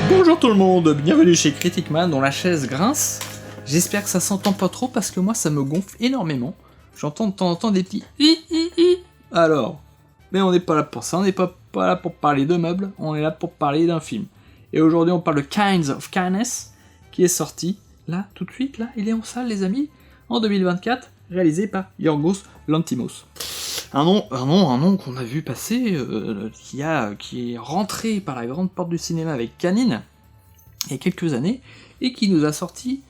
Bonjour tout le monde, bienvenue chez Criticman dont la chaise grince. J'espère que ça s'entend pas trop parce que moi ça me gonfle énormément. J'entends de temps en temps des petits hi. Alors, mais on n'est pas là pour ça, on n'est pas là pour parler de meubles, on est là pour parler d'un film. Et aujourd'hui on parle de Kinds of Kindness qui est sorti, là, tout de suite, là, il est en salle les amis, en 2024, réalisé par Yorgos Lanthimos. Un nom qu'on a vu passer, qui est rentré par la grande porte du cinéma avec Canine, il y a quelques années, et qui nous a sorti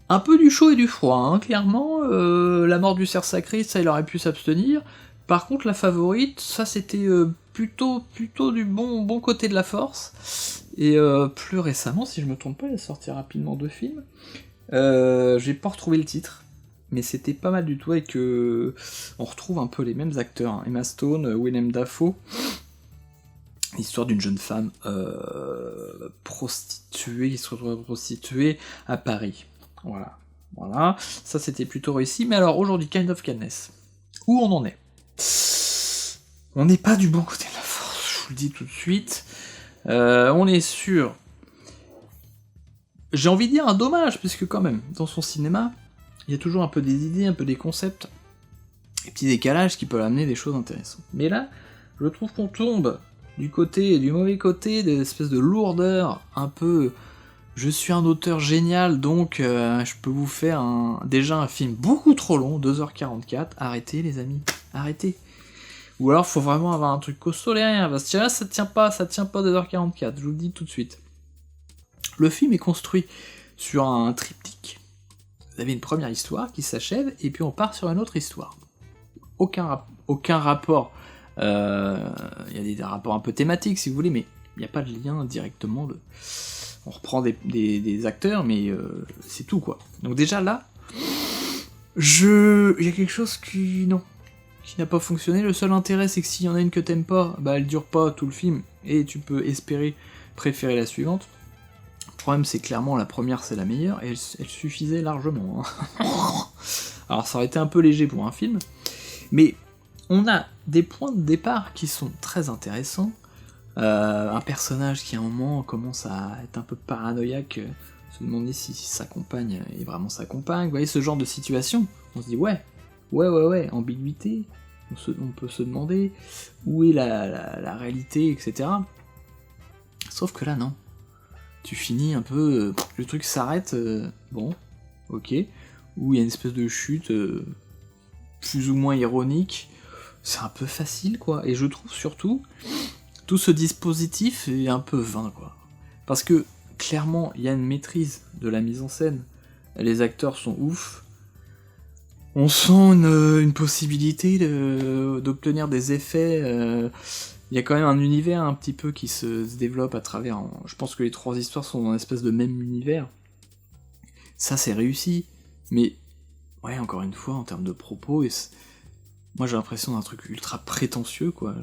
un peu du chaud et du froid, hein, clairement. La mort du cerf sacré, ça il aurait pu s'abstenir. Par contre, La Favorite, ça c'était plutôt du bon côté de la force. Et plus récemment, si je me trompe pas, il a sorti rapidement 2 films. J'ai pas retrouvé le titre, mais c'était pas mal du tout, et que on retrouve un peu les mêmes acteurs, hein. Emma Stone, Willem Dafoe, l'histoire d'une jeune femme prostituée, qui se retrouve prostituée à Paris. Voilà, ça c'était plutôt réussi, mais alors aujourd'hui, Kind of Kindness, où on en est? On n'est pas du bon côté de la force, je vous le dis tout de suite, on est sur... J'ai envie de dire un dommage, puisque quand même, dans son cinéma, il y a toujours un peu des idées, un peu des concepts, des petits décalages qui peuvent amener des choses intéressantes. Mais là, je trouve qu'on tombe du mauvais côté, des espèces de lourdeur, un peu... Je suis un auteur génial, donc je peux vous faire déjà un film beaucoup trop long, 2h44, arrêtez les amis, arrêtez. Ou alors faut vraiment avoir un truc costaud derrière, parce que là ça tient pas 2h44, je vous le dis tout de suite. Le film est construit sur un triptyque. Vous avez une première histoire qui s'achève, et puis on part sur une autre histoire. Aucun rapport. Il y a des rapports un peu thématiques si vous voulez, mais il n'y a pas de lien directement de... On reprend des acteurs, mais c'est tout quoi. Donc déjà là, il y a quelque chose qui n'a pas fonctionné. Le seul intérêt, c'est que s'il y en a une que t'aimes pas, bah elle dure pas tout le film, et tu peux espérer préférer la suivante. Le problème, c'est clairement la première, c'est la meilleure, et elle suffisait largement. Hein. Alors ça aurait été un peu léger pour un film, mais on a des points de départ qui sont très intéressants. Un personnage qui à un moment commence à être un peu paranoïaque, se demander si sa compagne est vraiment sa compagne, vous voyez ce genre de situation, on se dit ouais, ambiguïté, on peut se demander où est la réalité, etc. Sauf que là non, tu finis un peu, le truc s'arrête, bon, ok, où il y a une espèce de chute plus ou moins ironique, c'est un peu facile quoi, et je trouve surtout tout ce dispositif est un peu vain, quoi. Parce que, clairement, il y a une maîtrise de la mise en scène, les acteurs sont ouf, on sent une possibilité d'obtenir des effets, il y a quand même un univers un petit peu qui se développe à travers... Je pense que les 3 histoires sont dans une espèce de même univers. Ça, c'est réussi, mais... Ouais, encore une fois, en termes de propos, moi j'ai l'impression d'un truc ultra prétentieux, quoi.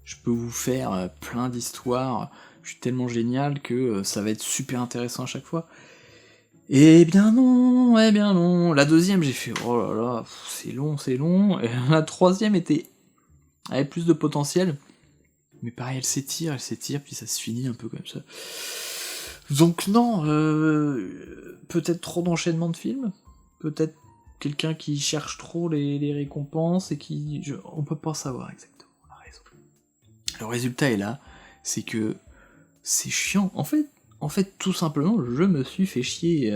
Je peux vous faire plein d'histoires, je suis tellement génial que ça va être super intéressant à chaque fois. Eh bien non. La deuxième, j'ai fait oh là là, c'est long. Et la troisième avait plus de potentiel, mais pareil, elle s'étire, puis ça se finit un peu comme ça. Donc non, peut-être trop d'enchaînement de films, peut-être quelqu'un qui cherche trop les récompenses et on peut pas savoir exactement. Le résultat est là, c'est que c'est chiant. En fait, tout simplement, je me suis fait chier.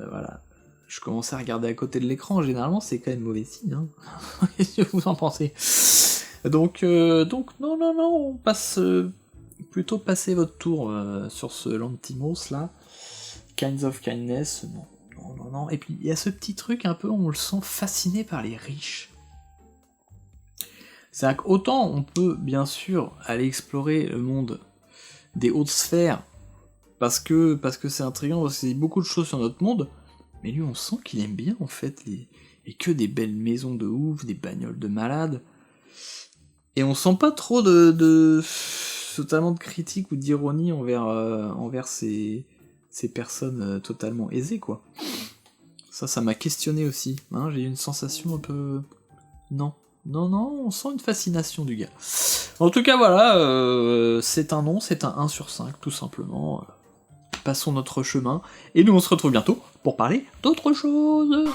Voilà. Je commençais à regarder à côté de l'écran. Généralement, c'est quand même mauvais signe. Hein. Qu'est-ce que vous en pensez? Donc, non, on passe plutôt passer votre tour sur ce Lanthimos là. Kinds of Kindness. Non. Et puis il y a ce petit truc un peu, on le sent fasciné par les riches. C'est-à-dire qu'autant on peut bien sûr aller explorer le monde des hautes sphères, parce que c'est intriguant, parce qu'il y a beaucoup de choses sur notre monde, mais lui on sent qu'il aime bien en fait, et que des belles maisons de ouf, des bagnoles de malades, et on sent pas trop totalement de critique ou d'ironie envers ces personnes totalement aisées, quoi. Ça m'a questionné aussi, hein, j'ai eu une sensation un peu... Non, on sent une fascination du gars. En tout cas, voilà, c'est un non, c'est un 1 sur 5, tout simplement. passons notre chemin, et nous on se retrouve bientôt pour parler d'autre chose.